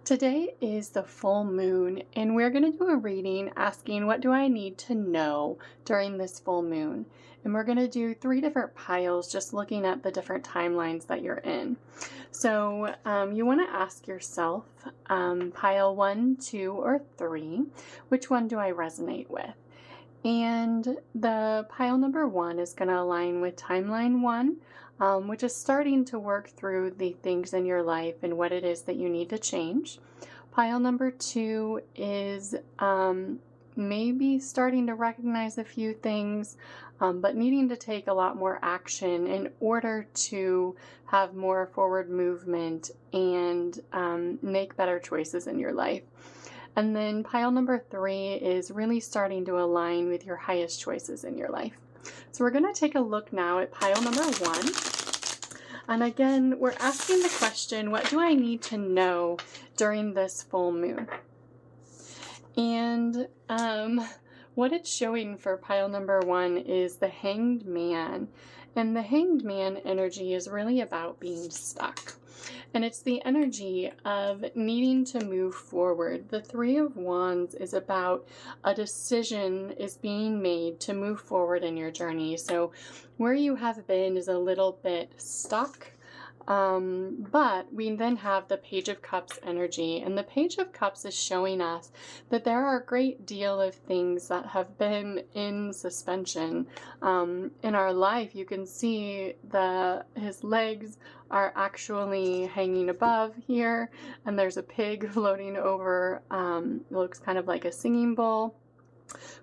Today is the full moon, and we're going to do a reading asking what do I need to know during this full moon. And we're going to do 3 different piles, just looking at the different timelines that you're in. So you want to ask yourself, pile 1, 2, or 3, which one do I resonate with? And the pile number 1 is going to align with timeline 1, which is starting to work through the things in your life and what it is that you need to change. Pile number 2 is maybe starting to recognize a few things, but needing to take a lot more action in order to have more forward movement and make better choices in your life. And then pile number 3 is really starting to align with your highest choices in your life. So we're going to take a look now at pile number 1. And again, we're asking the question, what do I need to know during this full moon? And what it's showing for pile number 1 is the Hanged Man. And the Hanged Man energy is really about being stuck. And it's the energy of needing to move forward. The 3 of Wands is about a decision is being made to move forward in your journey. So where you have been is a little bit stuck. But we then have the Page of Cups energy, and the Page of Cups is showing us that there are a great deal of things that have been in suspension in our life. You can see his legs are actually hanging above here, and there's a pig floating over. It looks kind of like a singing bowl.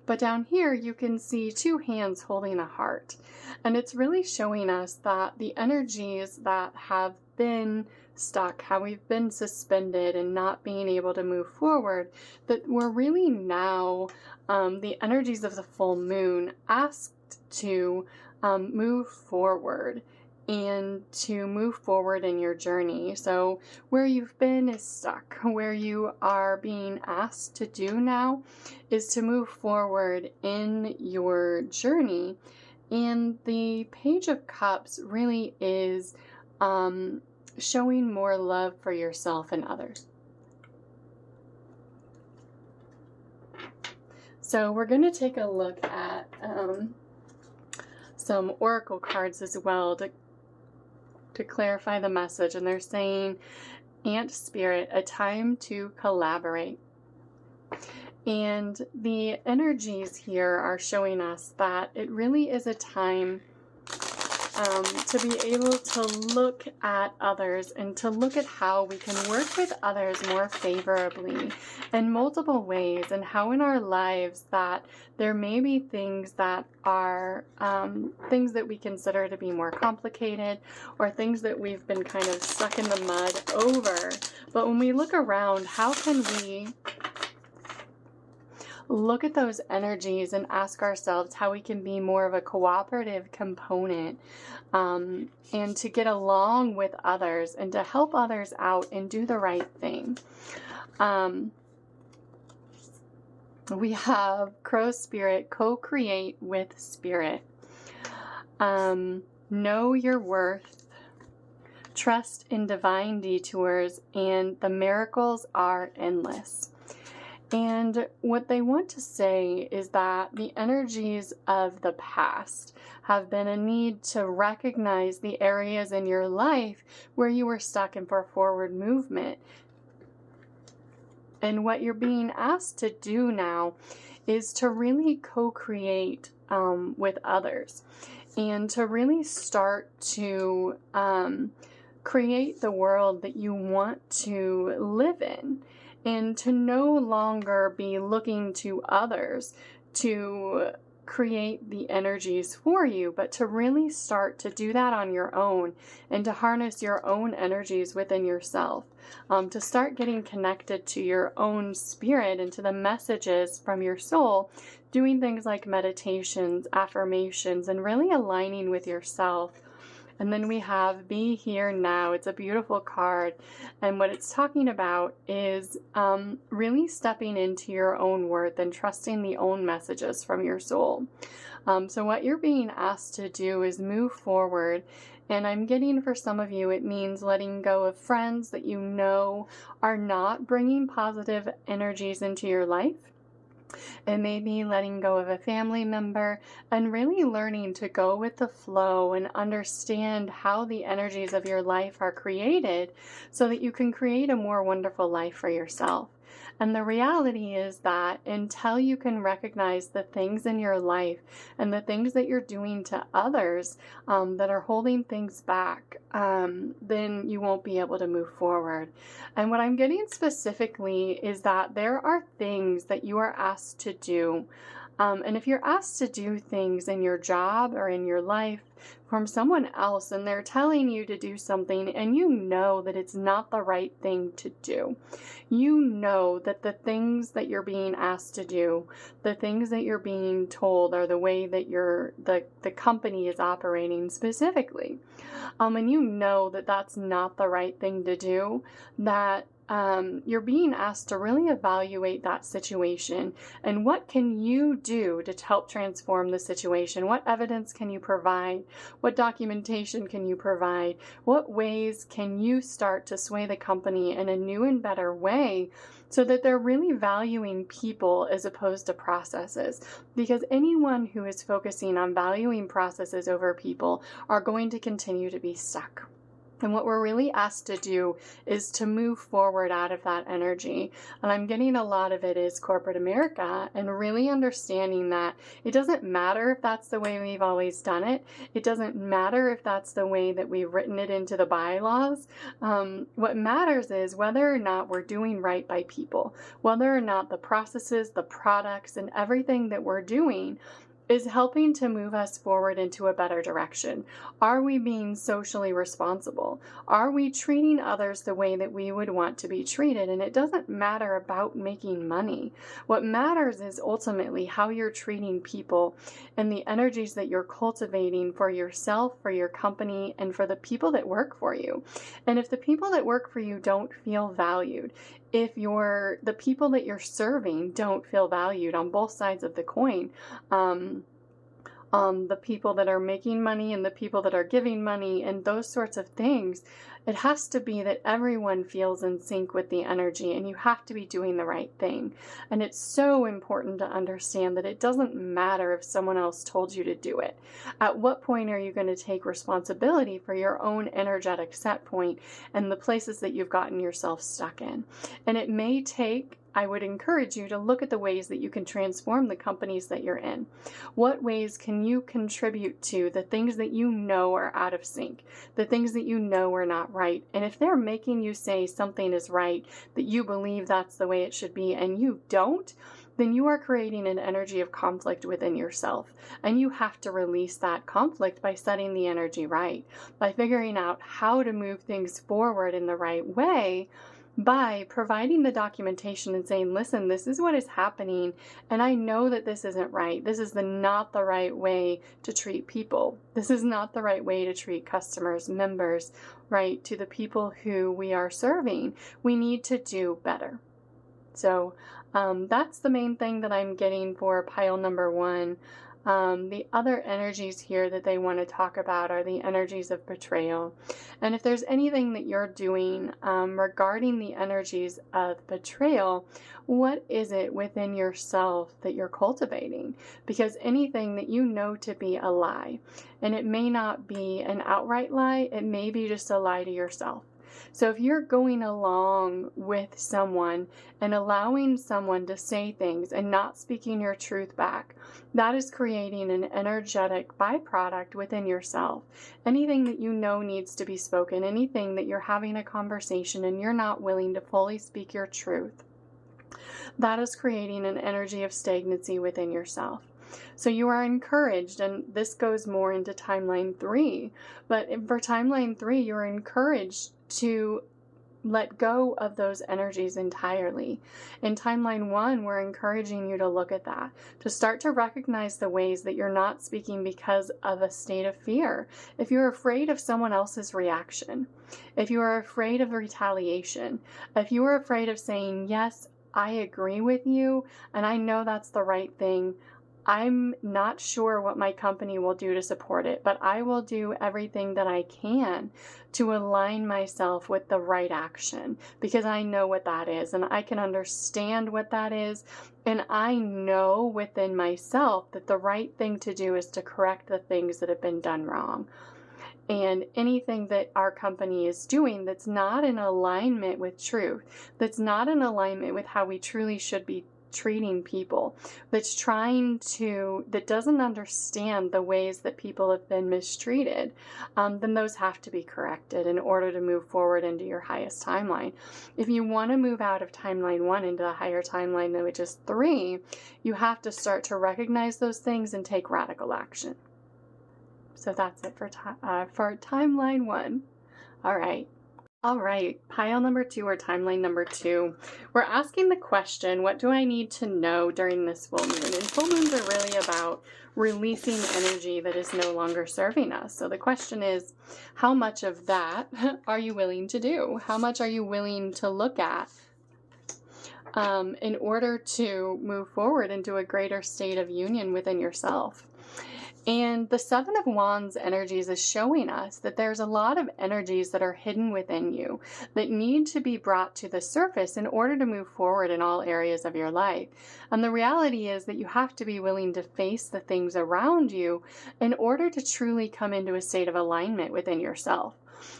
But down here you can see 2 hands holding a heart. And it's really showing us that the energies that have been stuck, how we've been suspended and not being able to move forward, that we're really now, the energies of the full moon asked to move forward and to move forward in your journey. So where you've been is stuck. Where you are being asked to do now is to move forward in your journey. And the Page of Cups really is showing more love for yourself and others. So we're going to take a look at some oracle cards as well to clarify the message. And they're saying, Ant Spirit, a time to collaborate. And the energies here are showing us that it really is a time to be able to look at others and to look at how we can work with others more favorably in multiple ways, and how in our lives that there may be things that are things that we consider to be more complicated, or things that we've been kind of stuck in the mud over. But when we look around, how can we look at those energies and ask ourselves how we can be more of a cooperative component, and to get along with others and to help others out and do the right thing. We have Crow Spirit, co-create with Spirit. Know your worth. Trust in divine detours, and the miracles are endless. And what they want to say is that the energies of the past have been a need to recognize the areas in your life where you were stuck in for forward movement. And what you're being asked to do now is to really co-create with others, and to really start to create the world that you want to live in. And to no longer be looking to others to create the energies for you, but to really start to do that on your own, and to harness your own energies within yourself. To start getting connected to your own spirit and to the messages from your soul, doing things like meditations, affirmations, and really aligning with yourself. And then we have Be Here Now. It's a beautiful card. And what it's talking about is really stepping into your own worth and trusting the own messages from your soul. So what you're being asked to do is move forward. And I'm getting, for some of you, it means letting go of friends that you know are not bringing positive energies into your life. It may be letting go of a family member and really learning to go with the flow and understand how the energies of your life are created so that you can create a more wonderful life for yourself. And the reality is that until you can recognize the things in your life and the things that you're doing to others that are holding things back, then you won't be able to move forward. And what I'm getting specifically is that there are things that you are asked to do. And if you're asked to do things in your job or in your life from someone else and they're telling you to do something and you know that it's not the right thing to do, you know that the things that you're being asked to do, the things that you're being told are the way that the company is operating specifically. And you know that that's not the right thing to do, that you're being asked to really evaluate that situation and what can you do to help transform the situation? What evidence can you provide? What documentation can you provide? What ways can you start to sway the company in a new and better way so that they're really valuing people as opposed to processes? Because anyone who is focusing on valuing processes over people are going to continue to be stuck. And what we're really asked to do is to move forward out of that energy. And I'm getting a lot of it is corporate America and really understanding that it doesn't matter if that's the way we've always done it. It doesn't matter if that's the way that we've written it into the bylaws. What matters is whether or not we're doing right by people, whether or not the processes, the products, and everything that we're doing is helping to move us forward into a better direction. Are we being socially responsible? Are we treating others the way that we would want to be treated? And it doesn't matter about making money. What matters is ultimately how you're treating people and the energies that you're cultivating for yourself, for your company, and for the people that work for you. And if the people that work for you don't feel valued, if the people that you're serving don't feel valued on both sides of the coin, the people that are making money and the people that are giving money and those sorts of things, it has to be that everyone feels in sync with the energy and you have to be doing the right thing. And it's so important to understand that it doesn't matter if someone else told you to do it. At what point are you going to take responsibility for your own energetic set point and the places that you've gotten yourself stuck in? And it may take, I would encourage you to look at the ways that you can transform the companies that you're in. What ways can you contribute to the things that you know are out of sync, the things that you know are not right? And if they're making you say something is right, that you believe that's the way it should be, and you don't, then you are creating an energy of conflict within yourself. And you have to release that conflict by setting the energy right, by figuring out how to move things forward in the right way, by providing the documentation and saying, listen, this is what is happening, and I know that this isn't right. This is not the right way to treat people. This is not the right way to treat customers, members, right, to the people who we are serving. We need to do better. So that's the main thing that I'm getting for pile number 1. The other energies here that they want to talk about are the energies of betrayal. And if there's anything that you're doing regarding the energies of betrayal, what is it within yourself that you're cultivating? Because anything that you know to be a lie, and it may not be an outright lie, it may be just a lie to yourself. So if you're going along with someone and allowing someone to say things and not speaking your truth back, that is creating an energetic byproduct within yourself. Anything that you know needs to be spoken, anything that you're having a conversation and you're not willing to fully speak your truth, that is creating an energy of stagnancy within yourself. So you are encouraged, and this goes more into timeline 3, but for timeline 3, you're encouraged to let go of those energies entirely. In timeline 1, we're encouraging you to look at that, to start to recognize the ways that you're not speaking because of a state of fear. If you're afraid of someone else's reaction, if you are afraid of retaliation, if you are afraid of saying, yes, I agree with you, and I know that's the right thing, I'm not sure what my company will do to support it, but I will do everything that I can to align myself with the right action, because I know what that is and I can understand what that is. And I know within myself that the right thing to do is to correct the things that have been done wrong. And anything that our company is doing that's not in alignment with truth, that's not in alignment with how we truly should be treating people, that doesn't understand the ways that people have been mistreated, then those have to be corrected in order to move forward into your highest timeline. If you want to move out of timeline 1 into the higher timeline, which is 3, you have to start to recognize those things and take radical action. So that's it for timeline 1. All right, pile number 2, or timeline number 2. We're asking the question, what do I need to know during this full moon? And full moons are really about releasing energy that is no longer serving us. So the question is, how much of that are you willing to do? How much are you willing to look at in order to move forward into a greater state of union within yourself? And the 7 of Wands energies is showing us that there's a lot of energies that are hidden within you that need to be brought to the surface in order to move forward in all areas of your life. And the reality is that you have to be willing to face the things around you in order to truly come into a state of alignment within yourself.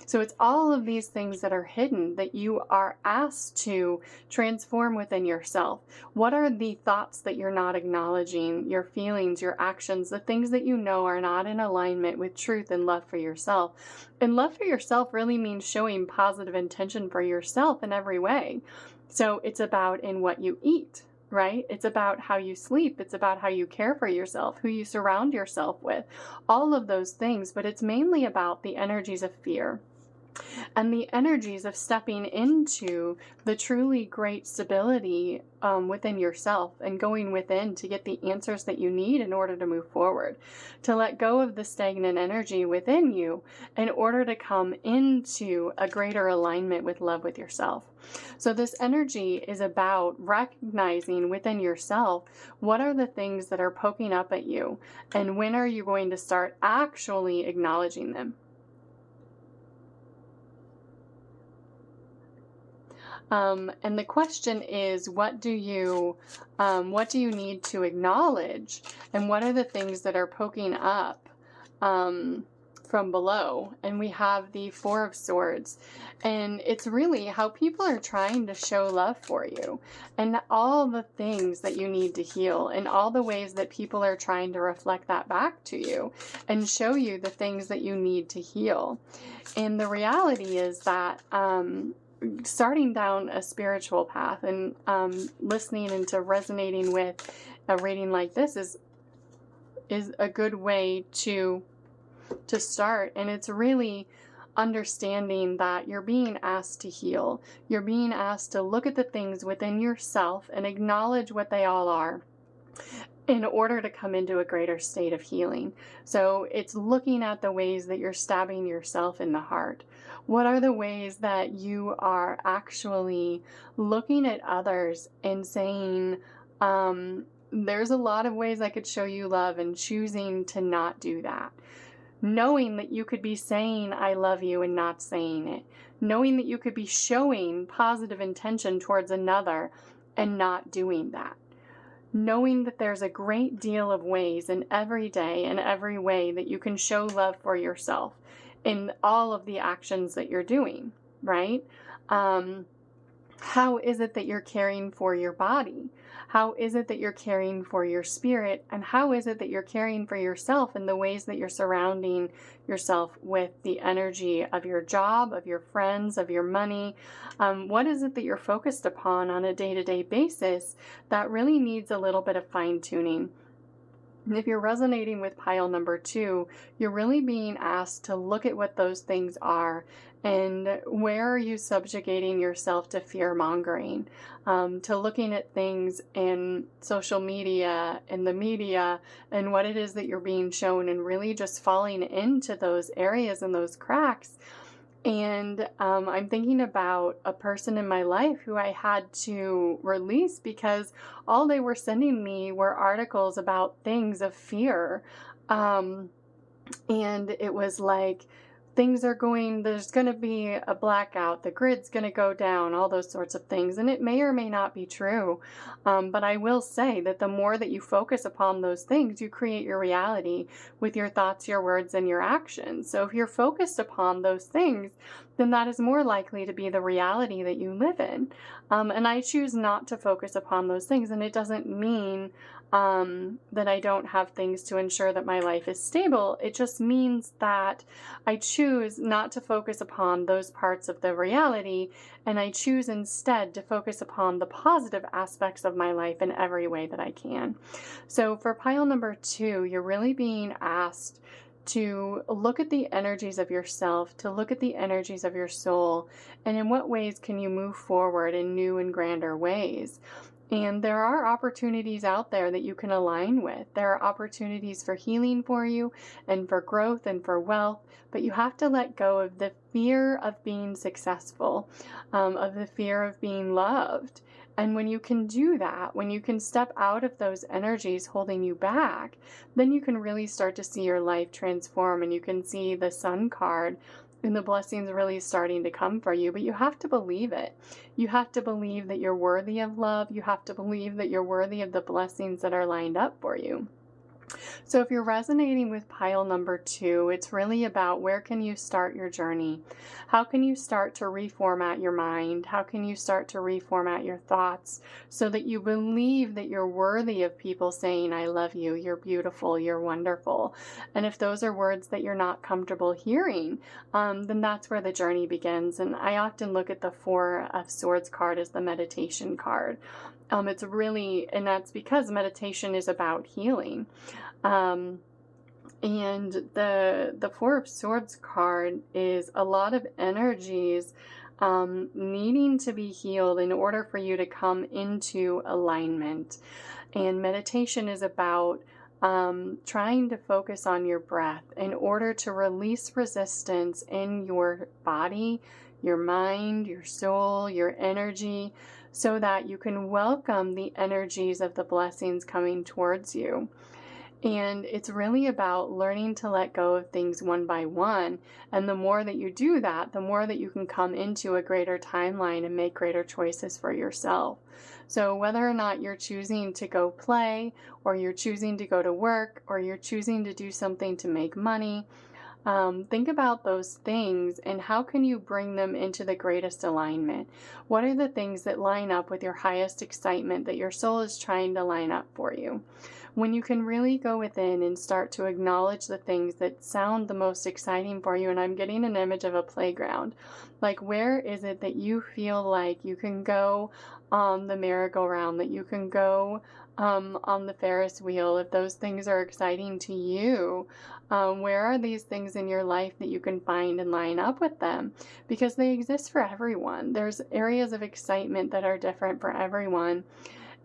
So it's all of these things that are hidden that you are asked to transform within yourself. What are the thoughts that you're not acknowledging, your feelings, your actions, the things that you know are not in alignment with truth and love for yourself? And love for yourself really means showing positive intention for yourself in every way. So it's about in what you eat, right? It's about how you sleep. It's about how you care for yourself, who you surround yourself with, all of those things. But it's mainly about the energies of fear and the energies of stepping into the truly great stability within yourself and going within to get the answers that you need in order to move forward, to let go of the stagnant energy within you in order to come into a greater alignment with love with yourself. So this energy is about recognizing within yourself what are the things that are poking up at you, and when are you going to start actually acknowledging them. And the question is, what do you need to acknowledge, and what are the things that are poking up from below? And we have the 4 of Swords, and it's really how people are trying to show love for you, and all the things that you need to heal, and all the ways that people are trying to reflect that back to you and show you the things that you need to heal. And the reality is that starting down a spiritual path and listening into resonating with a reading like this is a good way to start. And it's really understanding that you're being asked to heal. You're being asked to look at the things within yourself and acknowledge what they all are in order to come into a greater state of healing. So it's looking at the ways that you're stabbing yourself in the heart. What are the ways that you are actually looking at others and saying, there's a lot of ways I could show you love, and choosing to not do that? Knowing that you could be saying I love you and not saying it. Knowing that you could be showing positive intention towards another and not doing that. Knowing that there's a great deal of ways in every day and every way that you can show love for yourself in all of the actions that you're doing, right? How is it that you're caring for your body? How is it that you're caring for your spirit? And how is it that you're caring for yourself in the ways that you're surrounding yourself with the energy of your job, of your friends, of your money? What is it that you're focused upon on a day-to-day basis that really needs a little bit of fine-tuning? And if you're resonating with pile number 2, you're really being asked to look at what those things are, and where are you subjugating yourself to fear-mongering, to looking at things in social media, in the media, and what it is that you're being shown, and really just falling into those areas and those cracks And I'm thinking about a person in my life who I had to release because all they were sending me were articles about things of fear. Um, and it was like, there's going to be a blackout, the grid's going to go down, all those sorts of things. And it may or may not be true. But I will say that the more that you focus upon those things, you create your reality with your thoughts, your words, and your actions. So if you're focused upon those things, then that is more likely to be the reality that you live in. And I choose not to focus upon those things. And it doesn't mean that I don't have things to ensure that my life is stable. It just means that I choose not to focus upon those parts of the reality, and I choose instead to focus upon the positive aspects of my life in every way that I can. So for pile number 2, you're really being asked to look at the energies of yourself, to look at the energies of your soul, and in what ways can you move forward in new and grander ways. And there are opportunities out there that you can align with. There are opportunities for healing for you and for growth and for wealth, but you have to let go of the fear of being successful, of the fear of being loved. And when you can do that, when you can step out of those energies holding you back, then you can really start to see your life transform, and you can see the Sun card and the blessings really starting to come for you. But you have to believe it. You have to believe that you're worthy of love. You have to believe that you're worthy of the blessings that are lined up for you. So if you're resonating with pile number 2, it's really about where can you start your journey? How can you start to reformat your mind? How can you start to reformat your thoughts so that you believe that you're worthy of people saying, I love you, you're beautiful, you're wonderful. And if those are words that you're not comfortable hearing, then that's where the journey begins. And I often look at the 4 of Swords card as the meditation card. It's really, and that's because meditation is about healing. And the 4 of Swords card is a lot of energies needing to be healed in order for you to come into alignment. And meditation is about trying to focus on your breath in order to release resistance in your body, your mind, your soul, your energy, so that you can welcome the energies of the blessings coming towards you. And it's really about learning to let go of things one by one. And the more that you do that, the more that you can come into a greater timeline and make greater choices for yourself. So whether or not you're choosing to go play, or you're choosing to go to work, or you're choosing to do something to make money, think about those things and how can you bring them into the greatest alignment? What are the things that line up with your highest excitement that your soul is trying to line up for you? When you can really go within and start to acknowledge the things that sound the most exciting for you, and I'm getting an image of a playground. Like, where is it that you feel like you can go on the merry-go-round, that you can go on the Ferris wheel, if those things are exciting to you? Where are these things in your life that you can find and line up with them? Because they exist for everyone. There's areas of excitement that are different for everyone.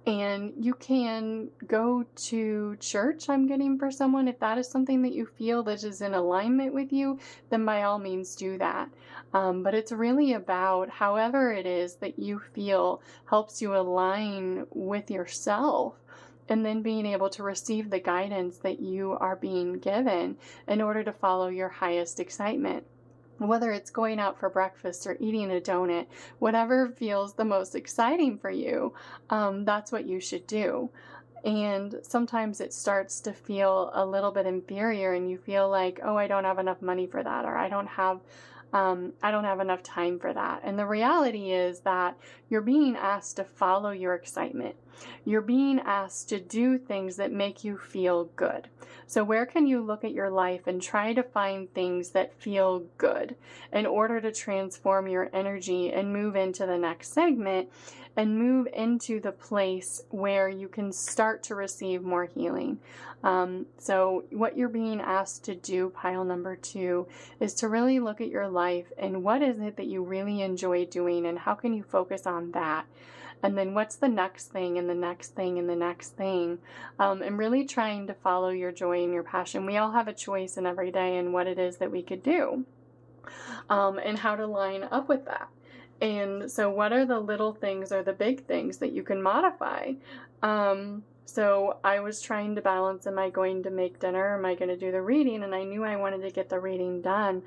And you can go to church, I'm getting for someone. If that is something that you feel that is in alignment with you, then by all means do that. But it's really about however it is that you feel helps you align with yourself, and then being able to receive the guidance that you are being given in order to follow your highest excitement. Whether it's going out for breakfast or eating a donut, whatever feels the most exciting for you, that's what you should do. And sometimes it starts to feel a little bit inferior, and you feel like, oh, I don't have enough money for that, or I don't have enough time for that. And the reality is that you're being asked to follow your excitement. You're being asked to do things that make you feel good. So where can you look at your life and try to find things that feel good in order to transform your energy and move into the next segment and move into the place where you can start to receive more healing? So what you're being asked to do, pile number 2, is to really look at your life and what is it that you really enjoy doing, and how can you focus on that? And then what's the next thing and the next thing and the next thing? And really trying to follow your joy and your passion. We all have a choice in every day in what it is that we could do. and how to line up with that. And so what are the little things or the big things that you can modify? So I was trying to balance, am I going to make dinner? Am I going to do the reading? And I knew I wanted to get the reading done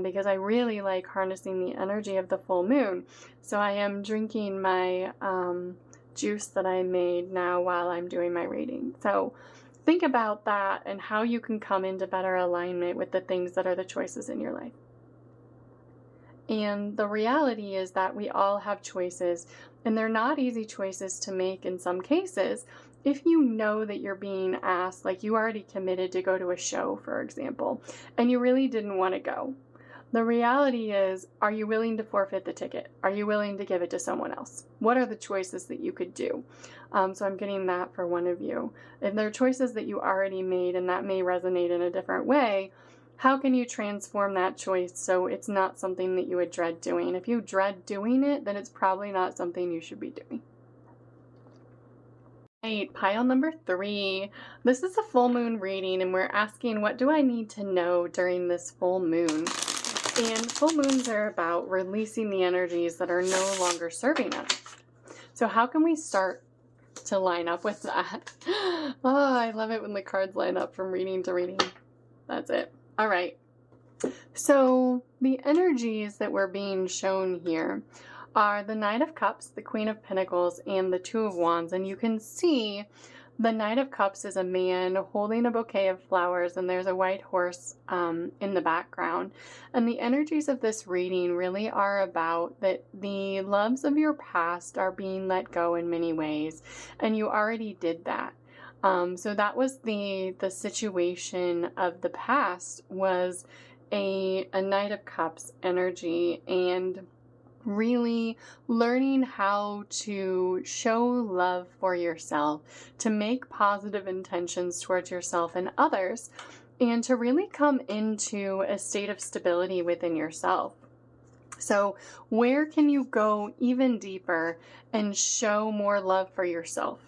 because I really like harnessing the energy of the full moon. So I am drinking my juice that I made now while I'm doing my reading. So think about that and how you can come into better alignment with the things that are the choices in your life. And the reality is that we all have choices, and they're not easy choices to make in some cases. If you know that you're being asked, like you already committed to go to a show, for example, and you really didn't want to go, the reality is, are you willing to forfeit the ticket? Are you willing to give it to someone else? What are the choices that you could do? So I'm getting that for one of you. If there are choices that you already made and that may resonate in a different way, how can you transform that choice so it's not something that you would dread doing? If you dread doing it, then it's probably not something you should be doing. Right, pile number 3. This is a full moon reading, and we're asking, what do I need to know during this full moon? And full moons are about releasing the energies that are no longer serving us. So how can we start to line up with that? Oh, I love it when the cards line up from reading to reading. That's it. All right. So the energies that were being shown here are the Knight of Cups, the Queen of Pentacles, and the Two of Wands. And you can see the Knight of Cups is a man holding a bouquet of flowers, and there's a white horse in the background. And the energies of this reading really are about that the loves of your past are being let go in many ways, and you already did that. So that was the situation of the past, was a Knight of Cups energy, and really learning how to show love for yourself, to make positive intentions towards yourself and others, and to really come into a state of stability within yourself. So where can you go even deeper and show more love for yourself?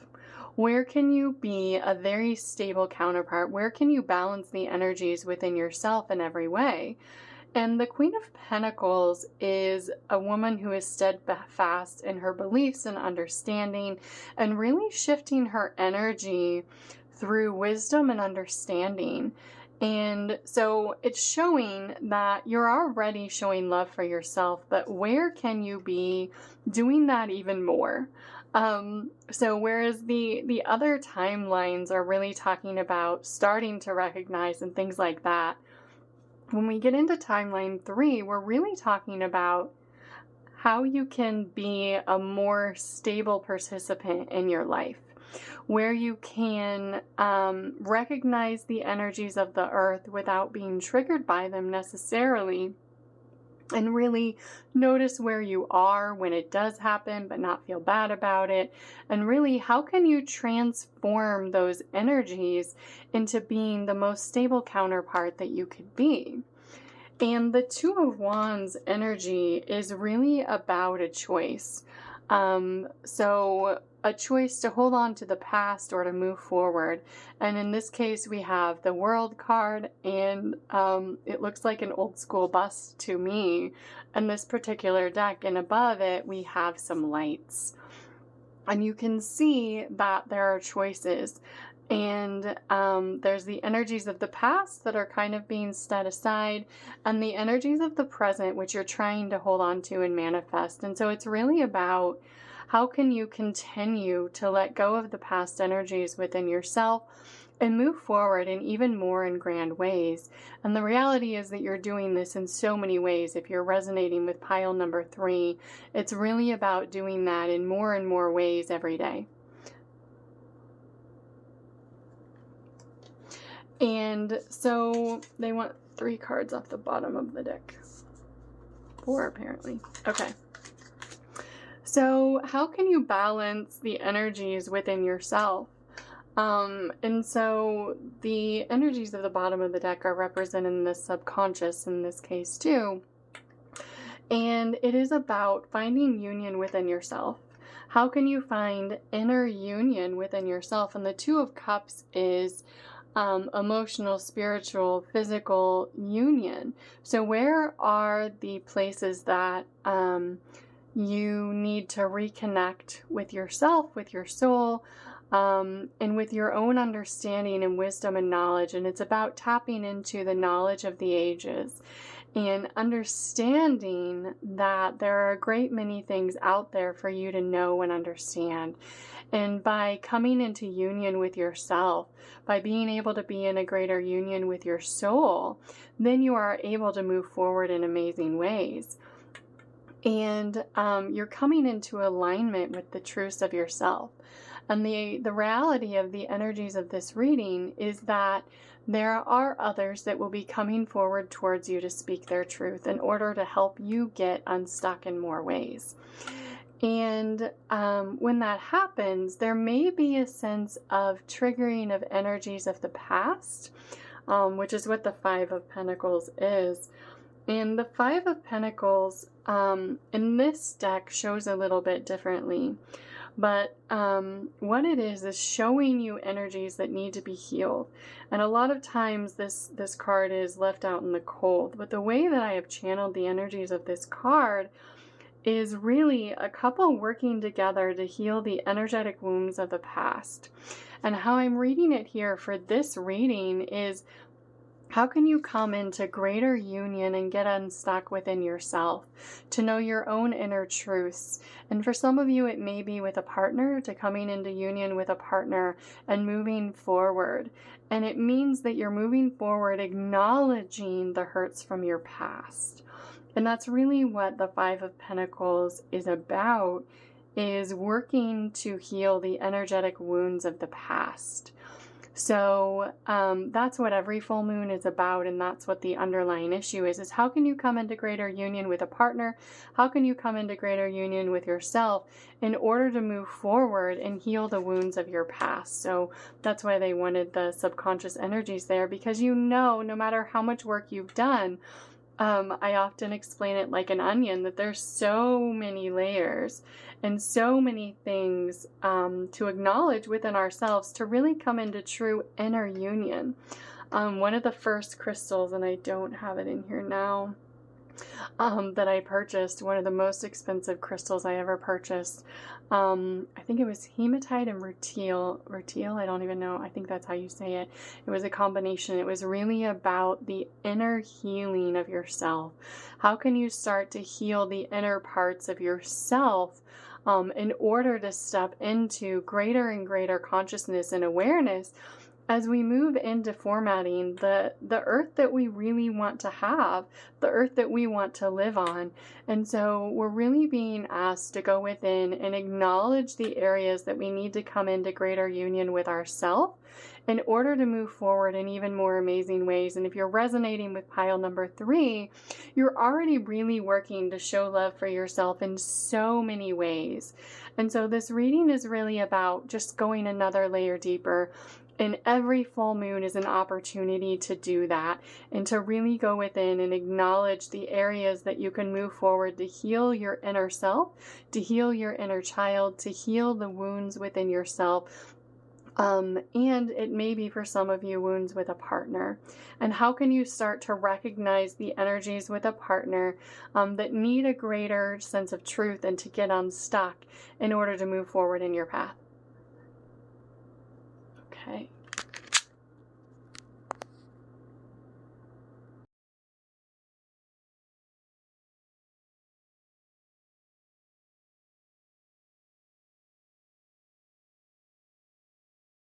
Where can you be a very stable counterpart? Where can you balance the energies within yourself in every way? And the Queen of Pentacles is a woman who is steadfast in her beliefs and understanding, and really shifting her energy through wisdom and understanding. And so it's showing that you're already showing love for yourself, but where can you be doing that even more? So whereas the other timelines are really talking about starting to recognize and things like that, when we get into timeline 3, we're really talking about how you can be a more stable participant in your life, where you can recognize the energies of the earth without being triggered by them necessarily, and really notice where you are when it does happen, but not feel bad about it. And really, how can you transform those energies into being the most stable counterpart that you could be? And the Two of Wands energy is really about a choice. So a choice to hold on to the past or to move forward. And in this case, we have the World card, and it looks like an old school bus to me in this particular deck. And above it, we have some lights. And you can see that there are choices. And there's the energies of the past that are kind of being set aside, and the energies of the present, which you're trying to hold on to and manifest. And so it's really about how can you continue to let go of the past energies within yourself and move forward in even more in grand ways. And the reality is that you're doing this in so many ways. If you're resonating with pile number 3, it's really about doing that in more and more ways every day. And so they want 3 cards off the bottom of the deck. 4 apparently. Okay. So how can you balance the energies within yourself? And so the energies of the bottom of the deck are representing the subconscious in this case too. And it is about finding union within yourself. How can you find inner union within yourself? And the Two of Cups is emotional, spiritual, physical union. So where are the places that you need to reconnect with yourself, with your soul, and with your own understanding and wisdom and knowledge? And it's about tapping into the knowledge of the ages and understanding that there are a great many things out there for you to know and understand. And by coming into union with yourself, by being able to be in a greater union with your soul, then you are able to move forward in amazing ways. And you're coming into alignment with the truths of yourself. And the reality of the energies of this reading is that there are others that will be coming forward towards you to speak their truth in order to help you get unstuck in more ways. And when that happens, there may be a sense of triggering of energies of the past, which is what the Five of Pentacles is. And the Five of Pentacles in this deck shows a little bit differently. But what it is showing you energies that need to be healed. And a lot of times this card is left out in the cold. But the way that I have channeled the energies of this card is really a couple working together to heal the energetic wounds of the past. And how I'm reading it here for this reading is, how can you come into greater union and get unstuck within yourself, to know your own inner truths? And for some of you, it may be with a partner, to coming into union with a partner and moving forward. And it means that you're moving forward, acknowledging the hurts from your past. And that's really what the Five of Pentacles is about, is working to heal the energetic wounds of the past. So that's what every full moon is about, and that's what the underlying issue is how can you come into greater union with a partner? How can you come into greater union with yourself in order to move forward and heal the wounds of your past? So that's why they wanted the subconscious energies there, because no matter how much work you've done, I often explain it like an onion, that there's so many layers and so many things to acknowledge within ourselves to really come into true inner union. One of the first crystals, and I don't have it in here now, that I purchased, one of the most expensive crystals I ever purchased, I think it was hematite and rutile, I don't even know, I think that's how you say it. It was a combination. It was really about the inner healing of yourself. How can you start to heal the inner parts of yourself in order to step into greater and greater consciousness and awareness as we move into formatting the earth that we really want to have, the earth that we want to live on. And so we're really being asked to go within and acknowledge the areas that we need to come into greater union with ourselves in order to move forward in even more amazing ways. And if you're resonating with pile number 3, you're already really working to show love for yourself in so many ways. And so this reading is really about just going another layer deeper. And every full moon is an opportunity to do that and to really go within and acknowledge the areas that you can move forward to heal your inner self, to heal your inner child, to heal the wounds within yourself. And it may be for some of you wounds with a partner. And how can you start to recognize the energies with a partner that need a greater sense of truth and to get unstuck in order to move forward in your path? Okay.